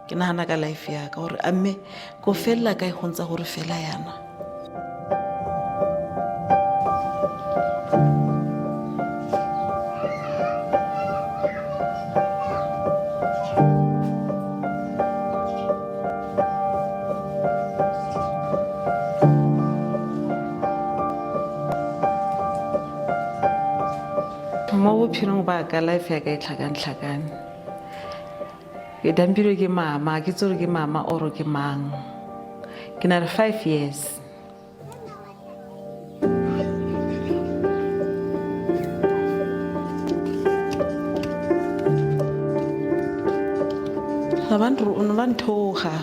ke nagana ka life ya ka gore amme go fella ka go ntse gore fela yana. Mo bophelong ba ka life ya ka e tlhakane ke dampilwe ke mama ke tsore ke mama oro ke mang ke na le 5 years abantu ba nthoga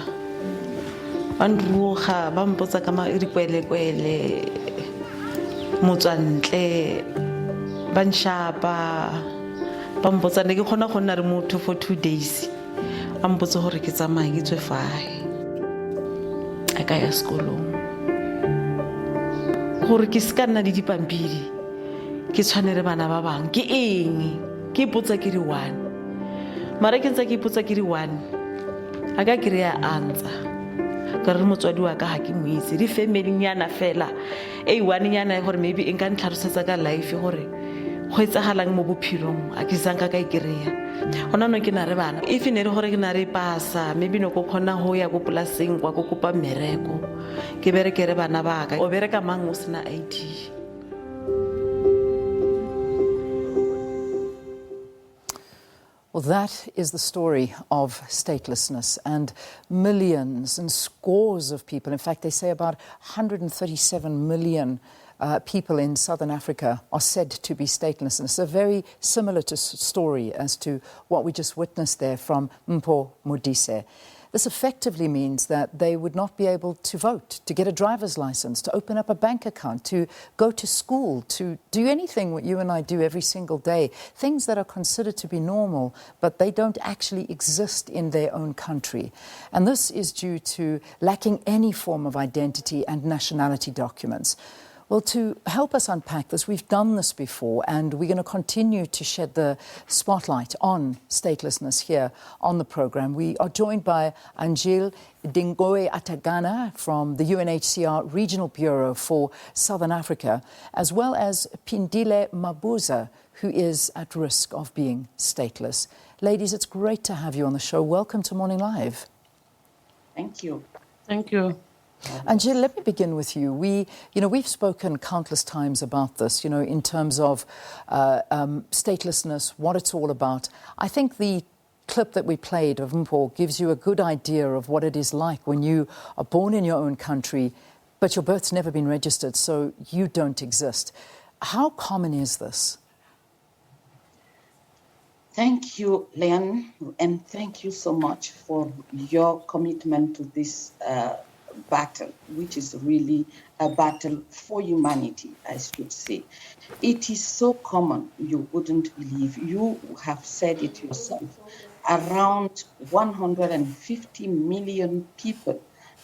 ba mpotsa ka dikwele motswantle ba nshapa ba mpotsa ne ke kgona go nna re motho for 2 days ba mpotsa gore ke tsamaye ke tswe fae a ka ya sekolong gore ke se ka nna le dipampiri ke tshwanele bana ba bang ke eng ke ipotsa ke di 1 mara ke ntse ke ipotsa ke di 1 a ka ke re ya antsa ka re motswadi wa ka ga ke mo itse di family nyana fela e 1 nyana gore maybe e nka ntlharosetsa ka life gore go etsagalang mo bophelong a ke sanka ka ikereya gona no ke na re bana if ne re gore ke na re pasa maybe no go kgona go ya go polaseng kwa go kopa mmereko ke bereke re bana ba ka o bereka mang o sena ID. Well, that is the story of statelessness, and millions and scores of people, in fact they say about 137 million people in southern Africa are said to be stateless. And it's a very similar story as to what we just witnessed there from Mpho Modise. This effectively means that they would not be able to vote, to get a driver's license, to open up a bank account, to go to school, to do anything what you and I do every single day, things that are considered to be normal, but they don't actually exist in their own country. And this is due to lacking any form of identity and nationality documents. Well, to help us unpack this, we've done this before, and we're going to continue to shed the spotlight on statelessness here on the program. We are joined by Angele Dikongue-Atangana from the UNHCR Regional Bureau for Southern Africa, as well as Phindile Mabuza, who is at risk of being stateless. Ladies, it's great to have you on the show. Welcome to Morning Live. Thank you. Thank you. Angele, let me begin with you. We've spoken countless times about this, in terms of statelessness, what it's all about. I think the clip that we played of Mpho gives you a good idea of what it is like when you are born in your own country, but your birth's never been registered, so you don't exist. How common is this? Thank you, Leon, and thank you so much for your commitment to this battle, which is really a battle for humanity, I should say. It is so common, you wouldn't believe. You have said it yourself. Around 150 million people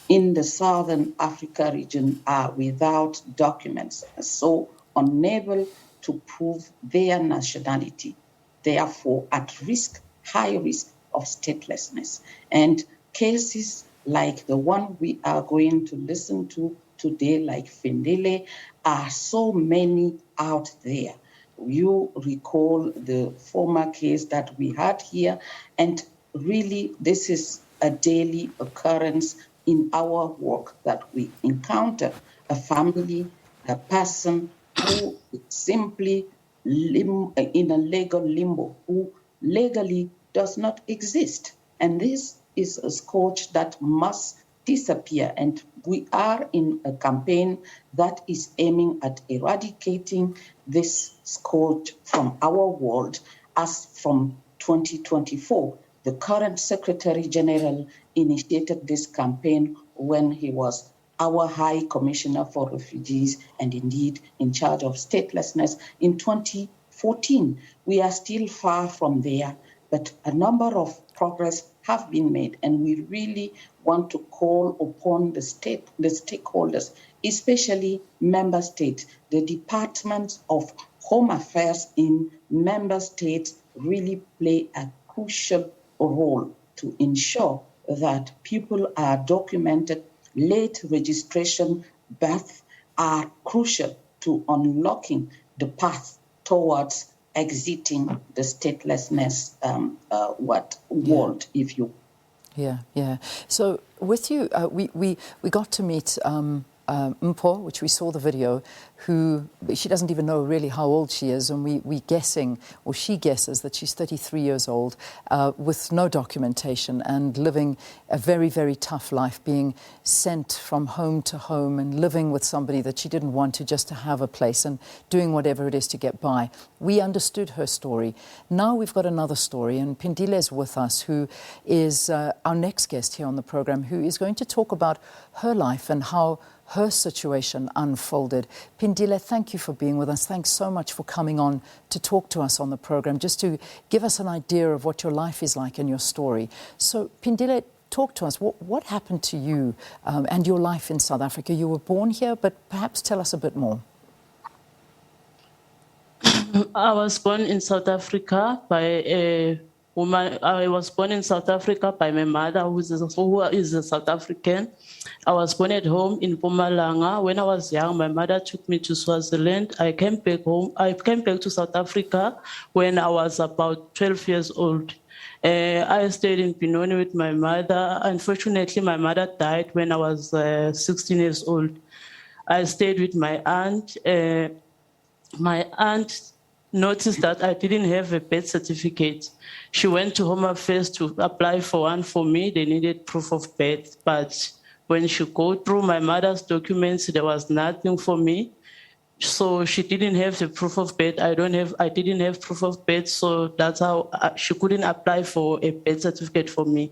in the Southern Africa region are without documents, so unable to prove their nationality, therefore at risk, high risk of statelessness. And cases like the one we are going to listen to today, like Phindile, are so many out there. You recall the former case that we had here, and really this is a daily occurrence in our work that we encounter a family, a person who is simply in a legal limbo, who legally does not exist. And this is a scourge that must disappear. And we are in a campaign that is aiming at eradicating this scourge from our world as from 2024. The current Secretary General initiated this campaign when he was our High Commissioner for Refugees and indeed in charge of statelessness in 2014. We are still far from there, but a number of progress have been made, and we really want to call upon the stakeholders, especially member states. The departments of Home Affairs in member states really play a crucial role to ensure that people are documented, late registration, birth are crucial to unlocking the path towards exiting the statelessness world, if you. Yeah. So with you, we got to meet Mpho, which we saw the video, who she doesn't even know really how old she is, and we guessing, or she guesses that she's 33 years old, with no documentation and living a very, very tough life, being sent from home to home and living with somebody that she didn't want to, just to have a place, and doing whatever it is to get by. We understood her story. Now we've got another story, and Phindile is with us, who is our next guest here on the program, who is going to talk about her life and how her situation unfolded. Phindile, thank you for being with us. Thanks so much for coming on to talk to us on the program, just to give us an idea of what your life is like and your story. So, Phindile, talk to us. What happened to you and your life in South Africa? You were born here, but perhaps tell us a bit more. I was born in South Africa by a woman. I was born in South Africa by my mother, who is a South African. I was born at home in Mpumalanga. When I was young, my mother took me to Swaziland. I came back home. I came back to South Africa when I was about 12 years old. I stayed in Benoni with my mother. Unfortunately, my mother died when I was 16 years old. I stayed with my aunt. My aunt noticed that I didn't have a birth certificate. She went to Home Affairs to apply for one for me. They needed proof of birth, but when she go through my mother's documents, there was nothing for me. So she didn't have the proof of birth. I didn't have proof of birth, so that's how she couldn't apply for a birth certificate for me.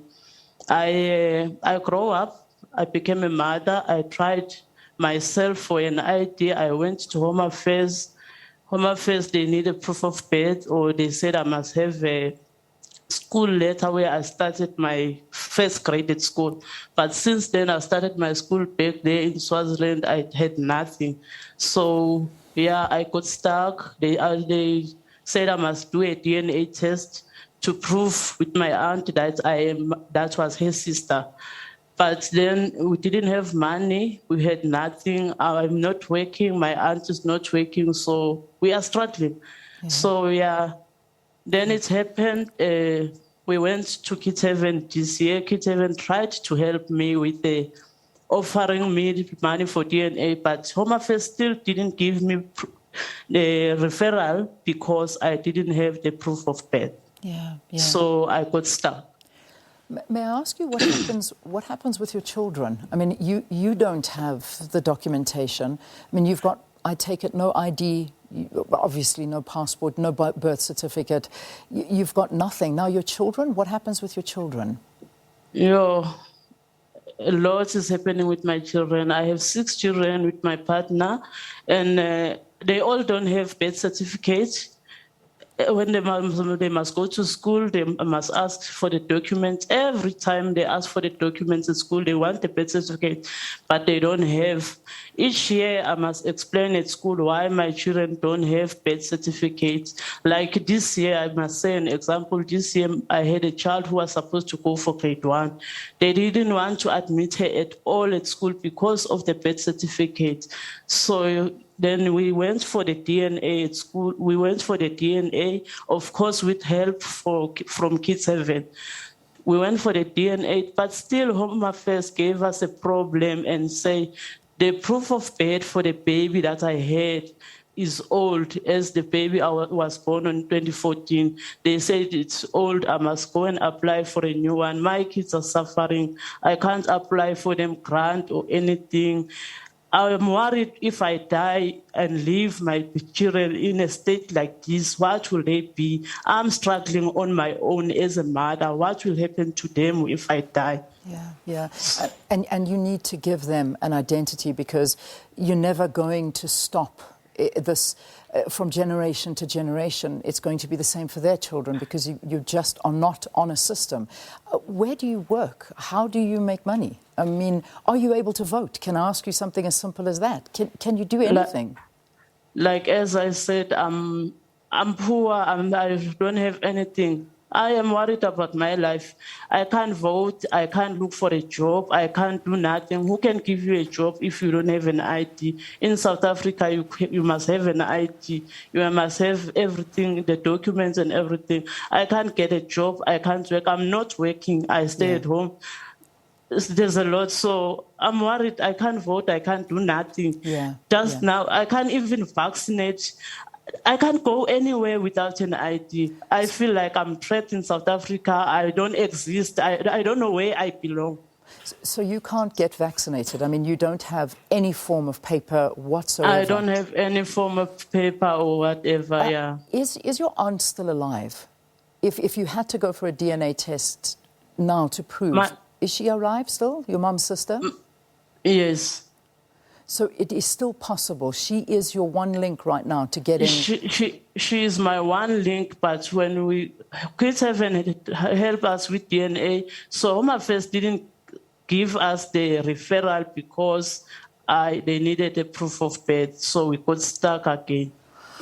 I grew up. I became a mother. I tried myself for an ID. I went to Home Affairs. Home Affairs, they needed proof of birth, or they said I must have a school letter where I started my first grade at school. But since then, I started my school back there in Swaziland. I had nothing. So, yeah, I got stuck. They said I must do a DNA test to prove with my aunt that was her sister. But then we didn't have money. We had nothing. I'm not working. My aunt is not working. So we are struggling. Yeah. So, yeah. Then it happened, we went to Kids Heaven this year. Kids Heaven tried to help me with offering me money for DNA, but Home Affairs still didn't give me the referral because I didn't have the proof of birth. Yeah. So I got stuck. May I ask you what happens with your children? I mean, you don't have the documentation. I mean, you've got, I take it, no ID, obviously no passport, no birth certificate. You've got nothing. Now your children, what happens with your children? A lot is happening with my children. I have 6 children with my partner, and they all don't have birth certificates. When they must go to school, they must ask for the documents. Every time they ask for the documents at school, they want the birth certificate, but they don't have. Each year, I must explain at school why my children don't have birth certificates. Like this year, I must say an example. This year, I had a child who was supposed to go for grade 1. They didn't want to admit her at all at school because of the birth certificate. So then we went for the DNA at school. We went for the DNA, of course, with help from Kids Heaven. We went for the DNA, but still Home Affairs gave us a problem and say the proof of birth for the baby that I had is old, as the baby was born in 2014. They said it's old, I must go and apply for a new one. My kids are suffering. I can't apply for them grant or anything. I'm worried if I die and leave my children in a state like this, what will they be? I'm struggling on my own as a mother. What will happen to them if I die? Yeah. And you need to give them an identity, because you're never going to stop this from generation to generation. It's going to be the same for their children, because you just are not on a system. Where do you work? How do you make money? I mean, are you able to vote? Can I ask you something as simple as that? Can you do anything? Like as I said, I'm poor. I don't have anything. I am worried about my life. I can't vote. I can't look for a job. I can't do nothing. Who can give you a job if you don't have an ID? In South Africa, you must have an ID. You must have everything, the documents and everything. I can't get a job. I can't work. I'm not working. I stay at home. There's a lot, so I'm worried. I can't vote. I can't do nothing. Just now, I can't even vaccinate. I can't go anywhere without an ID. I feel like I'm trapped in South Africa. I don't exist. I don't know where I belong. So you can't get vaccinated? I mean, you don't have any form of paper whatsoever? I don't have any form of paper or whatever, Is your aunt still alive? If you had to go for a DNA test now to prove, is she alive still, your mum's sister? Yes. So it is still possible. She is your one link right now to get in. She is my one link, but when we kids haven't helped us with DNA, so Home Affairs didn't give us the referral because they needed a proof of birth, so we got stuck again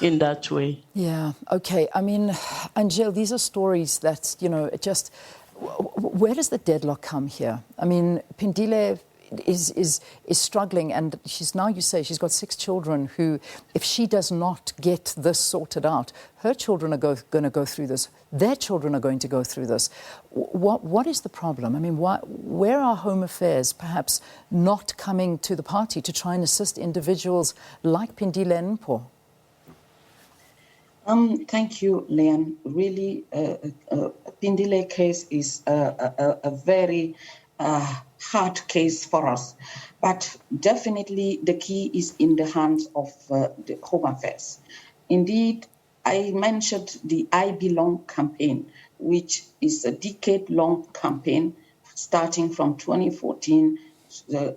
in that way. Yeah. Okay. I mean, Angele, these are stories that, you know, just where does the deadlock come here? I mean, Phindile is struggling, and she's now, you say, she's got 6 children who, if she does not get this sorted out, her children are going to go through this. Their children are going to go through this. What is the problem? I mean, where are Home Affairs perhaps not coming to the party to try and assist individuals like Phindile and Mpho? Thank you, Leanne. Really, Phindile case is a very hard case for us, but definitely the key is in the hands of the Home Affairs. Indeed, I mentioned the I Belong campaign, which is a decade-long campaign starting from 2014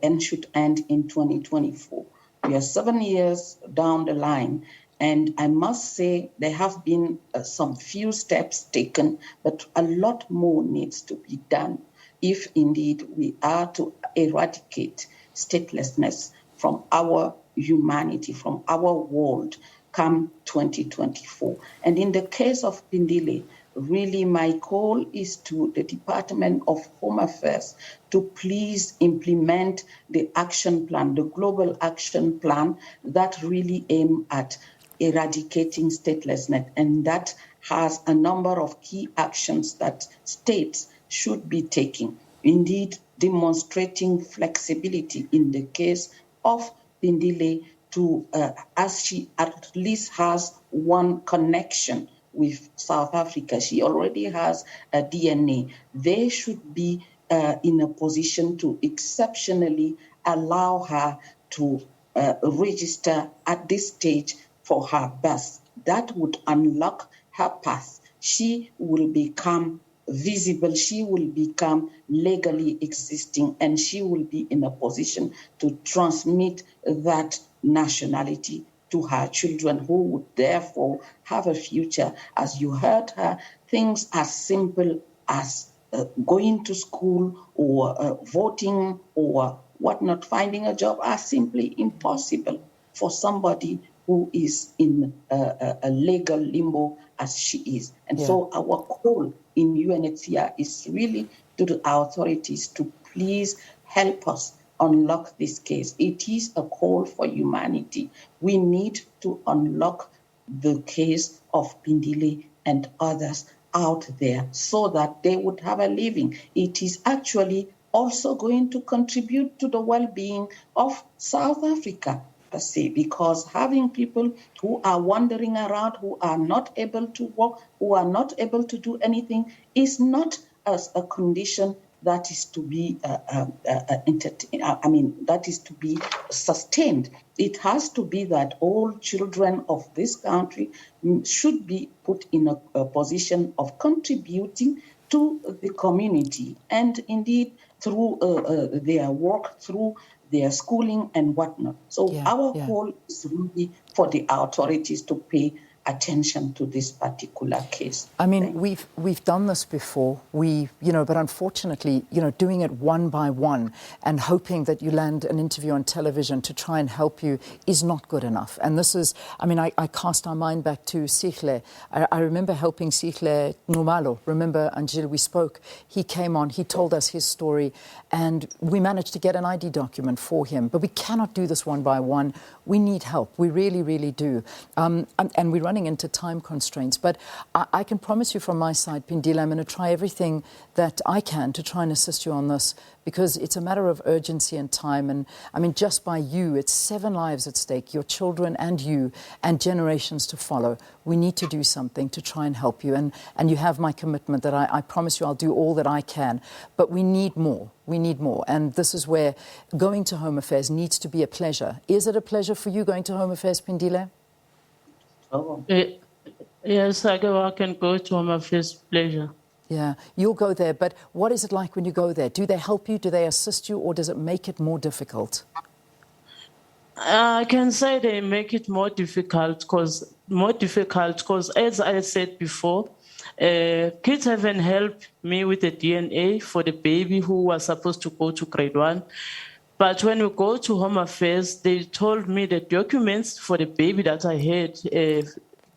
and should end in 2024. We are 7 years down the line, and I must say there have been some few steps taken, but a lot more needs to be done if indeed we are to eradicate statelessness from our humanity, from our world, come 2024. And in the case of Phindile, really my call is to the Department of Home Affairs to please implement the action plan, the global action plan that really aim at eradicating statelessness, and that has a number of key actions that states should be taking. Indeed, demonstrating flexibility in the case of Phindile to, as she at least has one connection with South Africa, she already has a DNA. They should be in a position to exceptionally allow her to register at this stage for her birth. That would unlock her path. She will become visible, she will become legally existing, and she will be in a position to transmit that nationality to her children, who would therefore have a future. As you heard her, things as simple as going to school or voting or whatnot, finding a job are simply impossible for somebody who is in a legal limbo as she is. And so our call in UNHCR is really to the authorities to please help us unlock this case. It is a call for humanity. We need to unlock the case of Phindile and others out there so that they would have a living. It is actually also going to contribute to the well-being of South Africa, per se, because having people who are wandering around, who are not able to walk, who are not able to do anything, is not as a condition that is to be that is to be sustained. It has to be that all children of this country should be put in a position of contributing to the community, and indeed through their work, through their schooling and whatnot. So our call is really for the authorities to pay attention to this particular case. I mean, we've done this before. But unfortunately, doing it one by one and hoping that you land an interview on television to try and help you is not good enough. And this is, I cast our mind back to Sihle. I remember helping Sihle Numalo. Remember, Angele, we spoke. He came on, he told us his story, and we managed to get an ID document for him. But we cannot do this one by one. We need help. We really, really do. And we're running into time constraints. But I can promise you from my side, Phindile, I'm going to try everything that I can to try and assist you on this, because it's a matter of urgency and time. And just by you, it's 7 lives at stake, your children and you, and generations to follow. We need to do something to try and help you. And you have my commitment that I promise you I'll do all that I can. But we need more. We need more. And this is where going to Home Affairs needs to be a pleasure. Is it a pleasure for you going to Home Affairs, Phindile? Oh. Yes, I can go to Home Affairs, pleasure. Yeah, you'll go there. But what is it like when you go there? Do they help you? Do they assist you? Or does it make it more difficult? I can say they make it more difficult because, as I said before, kids haven't helped me with the DNA for the baby who was supposed to go to grade 1. But when we go to Home Affairs, they told me the documents for the baby that I had,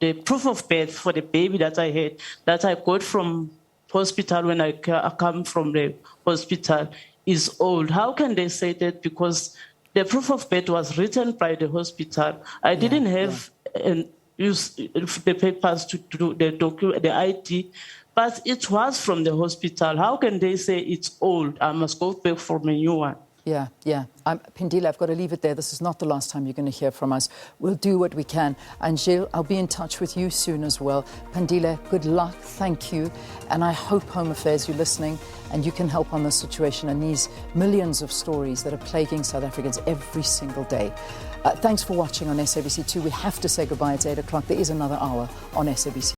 the proof of birth for the baby that I had, that I got from hospital when I come from the hospital, is old. How can they say that? Because the proof of birth was written by the hospital. I didn't have use the papers to do the ID, but it was from the hospital. How can they say it's old? I must go back for a new one. Yeah. Phindile, I've got to leave it there. This is not the last time you're going to hear from us. We'll do what we can. Angele, I'll be in touch with you soon as well. Phindile, good luck. Thank you. And I hope Home Affairs, you're listening and you can help on this situation and these millions of stories that are plaguing South Africans every single day. Thanks for watching on SABC2. We have to say goodbye. It's 8 o'clock. There is another hour on SABC.